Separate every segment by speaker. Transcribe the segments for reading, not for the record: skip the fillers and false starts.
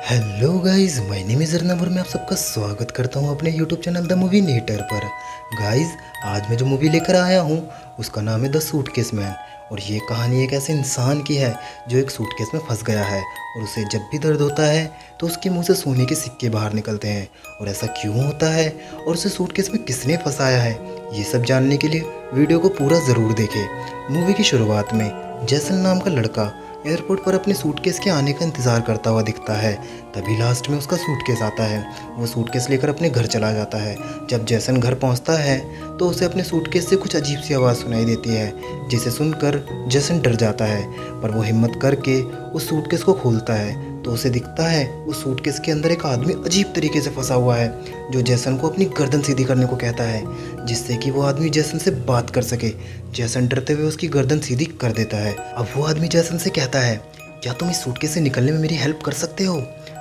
Speaker 1: Hello guys, my name is Arnab और मैं आप सबका स्वागत करता हूं अपने यूट्यूब चैनल द मूवी नेटर पर। गाइस, आज मैं जो मूवी लेकर आया हूं उसका नाम है द सूटकेस मैन। और ये कहानी एक ऐसे इंसान की है जो एक सूटकेस में फंस गया है और उसे जब भी दर्द होता है तो उसके मुंह से सोने के सिक्के बाहर निकलते हैं। और ऐसा क्यों होता है और उसे सूटकेस में किसने फंसाया है, ये सब जानने के लिए वीडियो को पूरा ज़रूर देखें। मूवी की शुरुआत में जैसन नाम का लड़का एयरपोर्ट पर अपने सूटकेस के आने का इंतज़ार करता हुआ दिखता है। तभी लास्ट में उसका सूटकेस आता है। वो सूटकेस लेकर अपने घर चला जाता है। जब जैसन घर पहुंचता है तो उसे अपने सूटकेस से कुछ अजीब सी आवाज़ सुनाई देती है, जिसे सुनकर जैसन डर जाता है। पर वो हिम्मत करके उस सूटकेस को खोलता है तो उसे दिखता है उस सूटकेस के अंदर एक आदमी अजीब तरीके से फंसा हुआ है, जो जैसन को अपनी गर्दन सीधी करने को कहता है, जिससे कि वो आदमी जैसन से बात कर सके। जैसन डरते हुए उसकी गर्दन सीधी कर देता है। अब वो आदमी जैसन से कहता है, क्या तुम इस सूटकेस से निकलने में मेरी हेल्प कर सकते हो?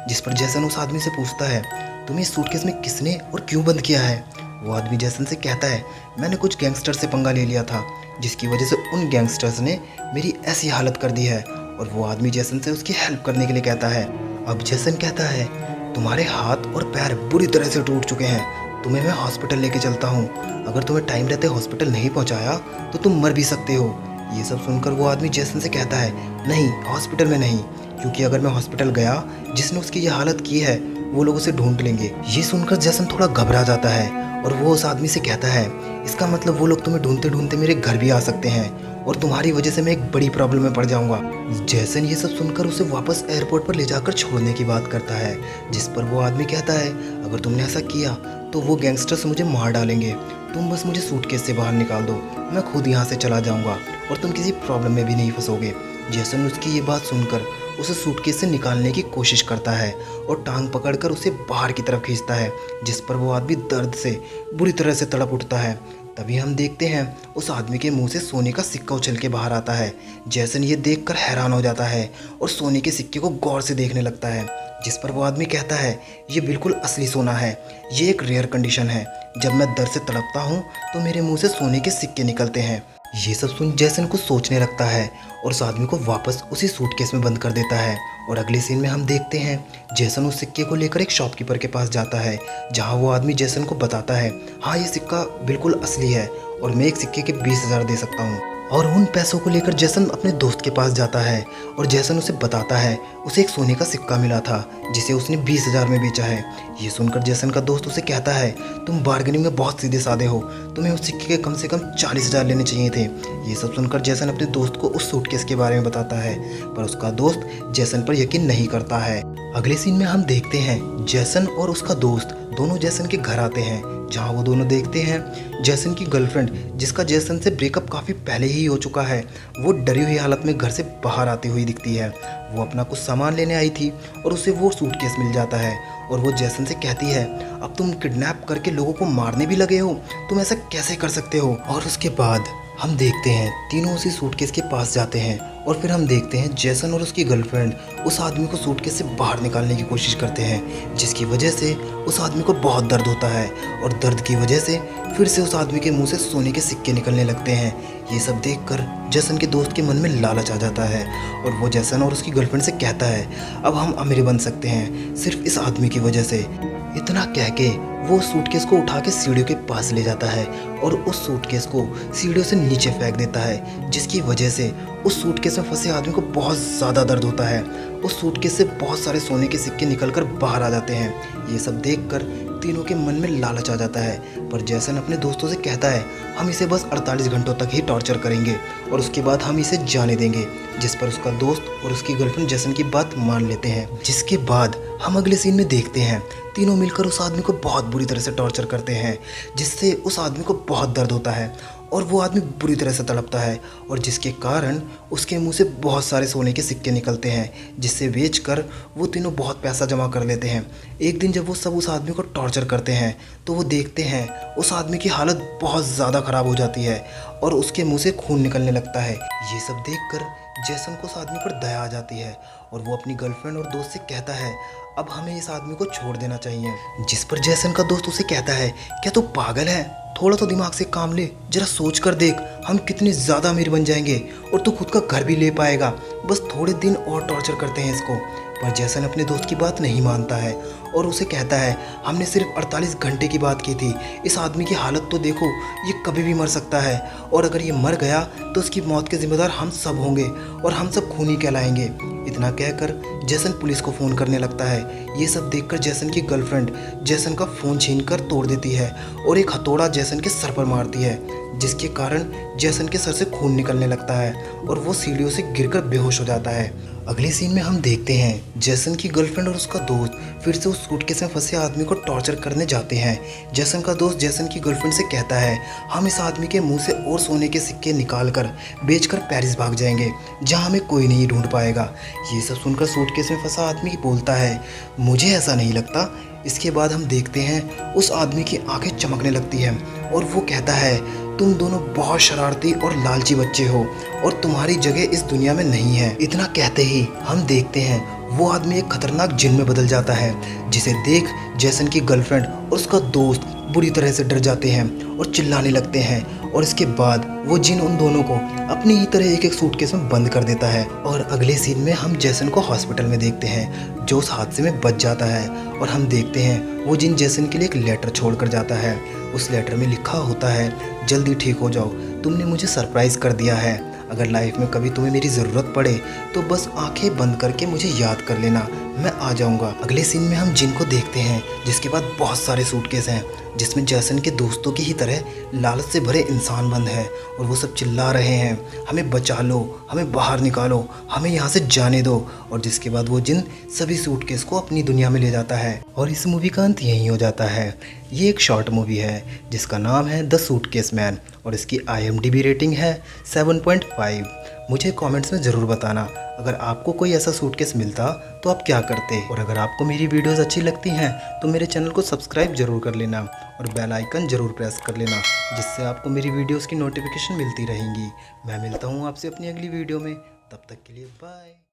Speaker 1: जिस पर जैसन उस आदमी से पूछता है, तुम्हें इस सूटकेस में किसने और क्यों बंद किया है? वो आदमी जैसन से कहता है, मैंने कुछ गैंगस्टर से पंगा ले लिया था, जिसकी वजह से उन गैंगस्टर्स ने मेरी ऐसी हालत कर दी है। और वो आदमी जैसन से उसकी हेल्प करने के लिए कहता है। अब जैसन कहता है, तुम्हारे हाथ और पैर बुरी तरह से टूट चुके हैं, तुम्हें मैं हॉस्पिटल लेके चलता हूँ। अगर तुम्हें टाइम रहते हॉस्पिटल नहीं पहुँचाया तो तुम मर भी सकते हो। ये सब सुनकर वो आदमी जैसन से कहता है, नहीं, हॉस्पिटल में नहीं, क्योंकि अगर मैं हॉस्पिटल गया, जिसने उसकी ये हालत की है वो लोग उसे ढूंढ लेंगे। ये सुनकर जैसन थोड़ा घबरा जाता है और वो उस आदमी से कहता है, इसका मतलब वो लोग तुम्हें ढूंढते ढूंढते मेरे घर भी आ सकते हैं और तुम्हारी वजह से मैं एक बड़ी प्रॉब्लम में पड़ जाऊंगा। जैसन ये सब सुनकर उसे वापस एयरपोर्ट पर ले जाकर छोड़ने की बात करता है, जिस पर वो आदमी कहता है, अगर तुमने ऐसा किया तो वो गैंगस्टर्स मुझे मार डालेंगे, तुम बस मुझे सूटकेस से बाहर निकाल दो, मैं खुद यहाँ से चला जाऊँगा और तुम किसी प्रॉब्लम में भी नहीं फंसोगे। जैसन उसकी ये बात सुनकर उसे सूटकेस से निकालने की कोशिश करता है और टांग पकड़कर उसे बाहर की तरफ खींचता है, जिस पर वो आदमी दर्द से बुरी तरह से तड़प उठता है। तभी हम देखते हैं उस आदमी के मुंह से सोने का सिक्का उछल के बाहर आता है। जैसन ये देखकर हैरान हो जाता है और सोने के सिक्के को गौर से देखने लगता है, जिस पर वो आदमी कहता है, ये बिल्कुल असली सोना है, ये एक रेयर कंडीशन है। जब मैं दर्द से तड़पता हूँ तो मेरे मुंह से सोने के सिक्के निकलते हैं। ये सब सुन जैसन कुछ सोचने लगता है और उस आदमी को वापस उसी सूटकेस में बंद कर देता है। और अगले सीन में हम देखते हैं जैसन उस सिक्के को लेकर एक शॉपकीपर के पास जाता है, जहां वो आदमी जैसन को बताता है, हाँ, ये सिक्का बिल्कुल असली है और मैं एक सिक्के के 20,000 दे सकता हूँ। और उन पैसों को लेकर जैसन अपने दोस्त के पास जाता है और जैसन उसे बताता है उसे एक सोने का सिक्का मिला था, जिसे उसने 20,000 में बेचा है। ये सुनकर जैसन का दोस्त उसे कहता है, तुम बार्गेनिंग में बहुत सीधे साधे हो, तुम्हें उस सिक्के के कम से कम 40,000 लेने चाहिए थे। ये सब सुनकर जैसन अपने दोस्त को उस सूटकेस के बारे में बताता है, पर उसका दोस्त जैसन पर यकीन नहीं करता है। अगले सीन में हम देखते हैं जैसन और उसका दोस्त दोनों जैसन के घर आते हैं, जहां वो दोनों देखते हैं जैसन की गर्लफ्रेंड, जिसका जैसन से ब्रेकअप काफ़ी पहले ही हो चुका है, वो डरी हुई हालत में घर से बाहर आती हुई दिखती है। वो अपना कुछ सामान लेने आई थी और उसे वो सूटकेस मिल जाता है और वो जैसन से कहती है, अब तुम किडनैप करके लोगों को मारने भी लगे हो, तुम ऐसा कैसे कर सकते हो? और उसके बाद हम देखते हैं तीनों उसी सूटकेस के पास जाते हैं और फिर हम देखते हैं जैसन और उसकी गर्लफ्रेंड उस आदमी को सूटकेस से बाहर निकालने की कोशिश करते हैं, जिसकी वजह से उस आदमी को बहुत दर्द होता है और दर्द की वजह से फिर से उस आदमी के मुंह से सोने के सिक्के निकलने लगते हैं। ये सब देखकर जैसन के दोस्त के मन में लालच आ जाता है और वो जैसन और उसकी गर्लफ्रेंड से कहता है, अब हम अमीर बन सकते हैं सिर्फ इस आदमी की वजह से। इतना कह के वो सूटकेस को उठा के सीढ़ियों के पास ले जाता है और उस सूटकेस को सीढ़ियों से नीचे फेंक देता है, जिसकी वजह से उस सूटकेस में फंसे आदमी को बहुत ज़्यादा दर्द होता है। उस सूटकेस से बहुत सारे सोने के सिक्के निकलकर बाहर आ जाते हैं। ये सब देखकर तीनों के मन में लालच आ जाता है, पर जैसन अपने दोस्तों से कहता है, हम इसे बस 48 घंटों तक ही टॉर्चर करेंगे और उसके बाद हम इसे जाने देंगे। जिस पर उसका दोस्त और उसकी गर्लफ्रेंड जैसन की बात मान लेते हैं। जिसके बाद हम अगले सीन में देखते हैं तीनों मिलकर उस आदमी को बहुत बुरी तरह से टॉर्चर करते हैं, जिससे उस आदमी को बहुत दर्द होता है और वो आदमी बुरी तरह से तड़पता है और जिसके कारण उसके मुंह से बहुत सारे सोने के सिक्के निकलते हैं, जिससे बेचकर वो तीनों बहुत पैसा जमा कर लेते हैं। एक दिन जब वो सब उस आदमी को टॉर्चर करते हैं तो वो देखते हैं उस आदमी की हालत बहुत ज़्यादा ख़राब हो जाती है और उसके मुंह से खून निकलने लगता है। ये सब देखकर जैसन को उस आदमी पर दया आ जाती है और वो अपनी गर्लफ्रेंड और दोस्त से कहता है, अब हमें इस आदमी को छोड़ देना चाहिए। जिस पर जैसन का दोस्त उसे कहता है, क्या तू पागल है? थोड़ा तो दिमाग से काम ले, जरा सोच कर देख, हम कितने ज़्यादा अमीर बन जाएंगे और तू खुद का घर भी ले पाएगा। बस थोड़े दिन और टॉर्चर करते हैं इसको। पर जैसन अपने दोस्त की बात नहीं मानता है और उसे कहता है हमने सिर्फ 48 घंटे की बात की थी, इस आदमी की हालत तो देखो, ये कभी भी मर सकता है और अगर ये मर गया तो उसकी मौत के जिम्मेदार हम सब होंगे और हम सब खूनी कहलाएंगे। इतना कहकर जैसन पुलिस को फ़ोन करने लगता है। ये सब देखकर जैसन की गर्लफ्रेंड जैसन का फ़ोन छीनकर तोड़ देती है और एक हथौड़ा जैसन के सर पर मारती है, जिसके कारण जैसन के सर से खून निकलने लगता है और वो सीढ़ियों से गिरकर बेहोश हो जाता है। अगले सीन में हम देखते हैं जैसन की गर्लफ्रेंड और उसका दोस्त फिर से उस सूटकेस में फंसे आदमी को टॉर्चर करने जाते हैं। जैसन का दोस्त जैसन की गर्लफ्रेंड से कहता है हम इस आदमी के मुंह से और सोने के सिक्के निकाल कर बेचकर पेरिस भाग जाएंगे, जहां हमें कोई नहीं ढूंढ पाएगा। ये सब सुनकर सूटकेस में फंसा आदमी बोलता है मुझे ऐसा नहीं लगता। इसके बाद हम देखते हैं उस आदमी की आंखें चमकने लगती हैं और वो कहता है तुम दोनों बहुत शरारती और लालची बच्चे हो और तुम्हारी जगह इस दुनिया में नहीं है। इतना कहते ही हम देखते हैं वो आदमी एक खतरनाक जिन में बदल जाता है, जिसे देख जैसन की गर्लफ्रेंड और उसका दोस्त बुरी तरह से डर जाते हैं और चिल्लाने लगते हैं और इसके बाद वो जिन उन दोनों को अपनी ही तरह एक एक सूटकेस में बंद कर देता है। और अगले सीन में हम जैसन को हॉस्पिटल में देखते हैं जो उस हादसे में बच जाता है और हम देखते हैं वो जिन जैसन के लिए एक लेटर छोड़ कर जाता है। उस लेटर में लिखा होता है जल्दी ठीक हो जाओ, तुमने मुझे सरप्राइज़ कर दिया है, अगर लाइफ में कभी तुम्हें मेरी ज़रूरत पड़े तो बस आंखें बंद करके मुझे याद कर लेना, मैं आ जाऊंगा। अगले सीन में हम जिन को देखते हैं जिसके पास बहुत सारे सूटकेस हैं, जिसमें जैसन के दोस्तों की ही तरह लालच से भरे इंसान बंद है और वो सब चिल्ला रहे हैं हमें बचा लो, हमें बाहर निकालो, हमें यहाँ से जाने दो। और जिसके बाद वो जिन सभी सूटकेस को अपनी दुनिया में ले जाता है और इस मूवी का अंत यहीं हो जाता है। ये एक शॉर्ट मूवी है जिसका नाम है द सूटकेस मैन और इसकी IMDb रेटिंग है 7.5। मुझे कमेंट्स में ज़रूर बताना अगर आपको कोई ऐसा सूटकेस मिलता तो आप क्या करते। और अगर आपको मेरी वीडियोस अच्छी लगती हैं तो मेरे चैनल को सब्सक्राइब ज़रूर कर लेना और बेल आइकन ज़रूर प्रेस कर लेना, जिससे आपको मेरी वीडियोस की नोटिफिकेशन मिलती रहेंगी। मैं मिलता हूँ आपसे अपनी अगली वीडियो में, तब तक के लिए बाय।